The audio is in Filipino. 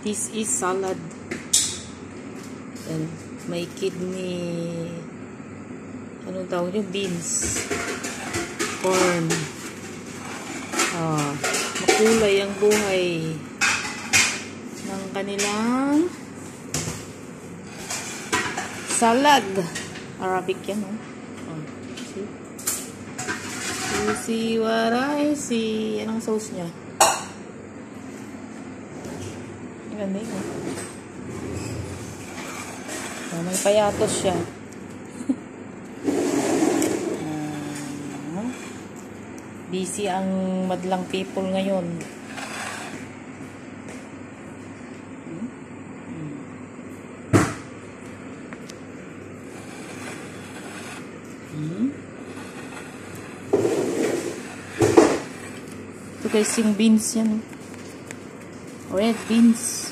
This is salad. And may kidney, ano tawag yun? Beans. Corn. Makulay ang buhay ng kanilang salad. Arabic yan, oh. See what I see. Anong sauce niya? Ganda yun. May payatos siya. Busy ang madlang people ngayon. Ito guys, yung beans yan. Red beans.